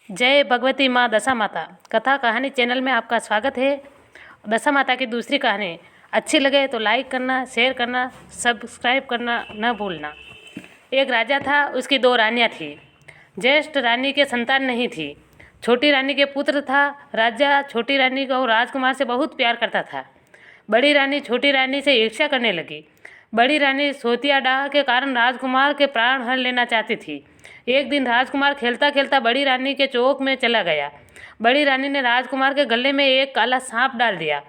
जय भगवती माँ दशा माता कथा कहानी चैनल में आपका स्वागत है। दशा माता की दूसरी कहानी अच्छी लगे तो लाइक करना, शेयर करना, सब्सक्राइब करना न भूलना। एक राजा था, उसकी दो रानियाँ थीं। ज्येष्ठ रानी के संतान नहीं थी, छोटी रानी के पुत्र था। राजा छोटी रानी को राजकुमार से बहुत प्यार करता था। बड़ी रानी छोटी रानी से ईर्ष्या करने लगी। बड़ी रानी सोतिया डाह के कारण राजकुमार के प्राण हर लेना चाहती थी। एक दिन राजकुमार खेलता खेलता बड़ी रानी के चौक में चला गया। बड़ी रानी ने राजकुमार के गले में एक काला सांप डाल दिया।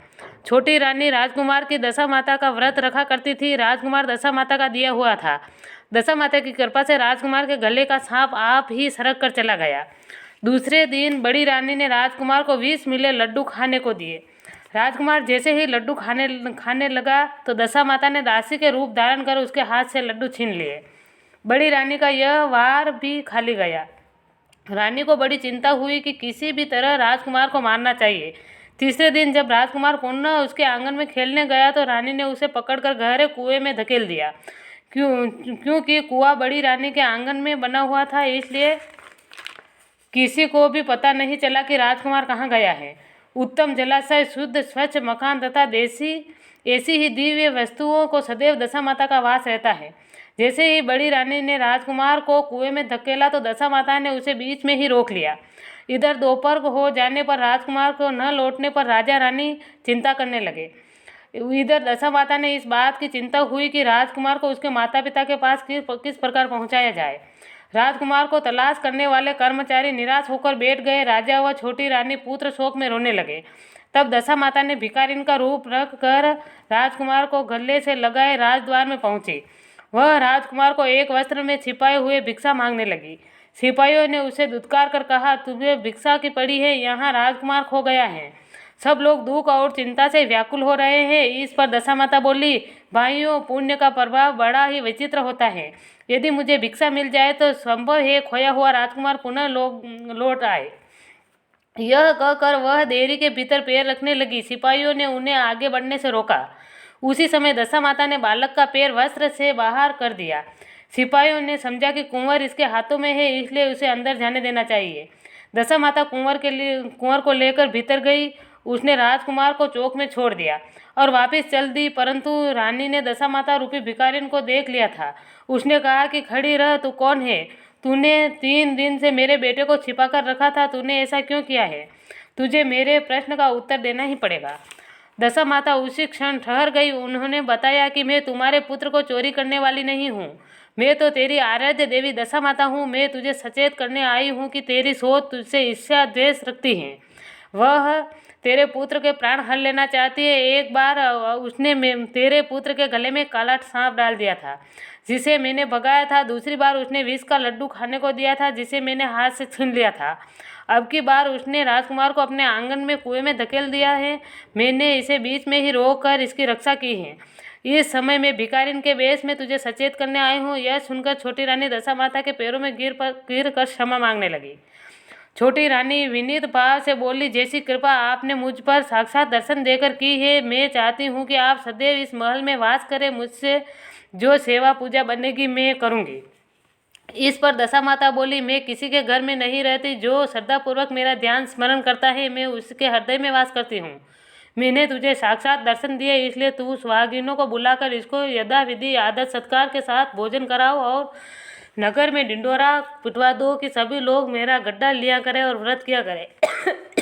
छोटी रानी राजकुमार की दशा माता का व्रत रखा करती थी। राजकुमार दशा माता का दिया हुआ था। दशा माता की कृपा से राजकुमार के गले का सांप आप ही सरक कर चला गया। दूसरे दिन बड़ी रानी ने राजकुमार को 20 मिले लड्डू खाने को दिए। राजकुमार जैसे ही लड्डू खाने लगा तो दशा माता ने दासी के रूप धारण कर उसके हाथ से लड्डू छीन लिए। बड़ी रानी का यह वार भी खाली गया। रानी को बड़ी चिंता हुई कि किसी भी तरह राजकुमार को मारना चाहिए। तीसरे दिन जब राजकुमार पुनः उसके आंगन में खेलने गया तो रानी ने उसे पकड़कर गहरे कुएं में धकेल दिया। क्योंकि कुआं बड़ी रानी के आंगन में बना हुआ था, इसलिए किसी को भी पता नहीं चला कि राजकुमार कहाँ गया है। उत्तम जलाशय, शुद्ध स्वच्छ मकान तथा ऐसी ही दिव्य वस्तुओं को सदैव दशा माता का वास रहता है। जैसे ही बड़ी रानी ने राजकुमार को कुएं में धकेला तो दशा माता ने उसे बीच में ही रोक लिया। इधर दोपहर हो जाने पर राजकुमार को न लौटने पर राजा रानी चिंता करने लगे। इधर दशा माता ने इस बात की चिंता हुई कि राजकुमार को उसके माता पिता के पास किस प्रकार पहुंचाया जाए। राजकुमार को तलाश करने वाले कर्मचारी निराश होकर बैठ गए। राजा व छोटी रानी पुत्र शोक में रोने लगे। तब दशा माता ने भिखारिन का रूप रख कर राजकुमार को गले से लगाए राजद्वार में पहुंची। वह राजकुमार को एक वस्त्र में छिपाए हुए भिक्षा मांगने लगी। सिपाहियों ने उसे धुतकार कर कहा, तुम्हें भिक्षा की पड़ी है, यहाँ राजकुमार खो गया है। सब लोग दुख और चिंता से व्याकुल हो रहे हैं। इस पर दशा माता बोली, भाइयों, पुण्य का प्रभाव बड़ा ही विचित्र होता है। यदि मुझे भिक्षा मिल जाए तो संभव है खोया हुआ राजकुमार पुनः लौट आए। यह कहकर वह देरी के भीतर पैर रखने लगी। सिपाहियों ने उन्हें आगे बढ़ने से रोका। उसी समय दशा माता ने बालक का पैर वस्त्र से बाहर कर दिया। सिपाहियों ने समझा कि कुंवर इसके हाथों में है, इसलिए उसे अंदर जाने देना चाहिए। दशा माता कुंवर को लेकर भीतर गई। उसने राजकुमार को चौक में छोड़ दिया और वापस चल दी, परंतु रानी ने दशा माता रूपी भिखारिन को देख लिया था। उसने कहा कि खड़ी रह, तू कौन है? तूने 3 दिन से मेरे बेटे को छिपा कर रखा था, तूने ऐसा क्यों किया है? तुझे मेरे प्रश्न का उत्तर देना ही पड़ेगा। दशा माता उसी क्षण ठहर गई। उन्होंने बताया कि मैं तुम्हारे पुत्र को चोरी करने वाली नहीं हूँ, मैं तो तेरी आराध्य देवी दशा माता हूँ। मैं तुझे सचेत करने आई हूँ कि तेरी सोच तुझसे ईर्ष्या द्वेष रखती है। वह तेरे पुत्र के प्राण हर लेना चाहती है। एक बार उसने तेरे पुत्र के गले में काला सांप डाल दिया था, जिसे मैंने भगाया था। दूसरी बार उसने विष का लड्डू खाने को दिया था, जिसे मैंने हाथ से छीन लिया था। अब की बार उसने राजकुमार को अपने आंगन में कुएं में धकेल दिया है। मैंने इसे बीच में ही रोक कर इसकी रक्षा की है। इस समय मैं भिखारिन के वेश में तुझे सचेत करने आई हूँ। यह सुनकर छोटी रानी दशा माता के पैरों में गिर कर क्षमा मांगने लगी। छोटी रानी विनीत भाव से बोली, जैसी कृपा आपने मुझ पर साक्षात दर्शन देकर की है, मैं चाहती हूँ कि आप सदैव इस महल में वास करें। मुझसे जो सेवा पूजा बनेगी मैं करूँगी। इस पर दशा माता बोली, मैं किसी के घर में नहीं रहती। जो श्रद्धापूर्वक मेरा ध्यान स्मरण करता है, मैं उसके हृदय में वास करती हूँ। मैंने तुझे साक्षात दर्शन दिए, इसलिए तू सुहागिनों को बुलाकर इसको यथाविधि आदर सत्कार के साथ भोजन कराओ और नगर में ढिंढोरा पिटवा दो कि सभी लोग मेरा गड्ढा लिया करें और व्रत किया करें।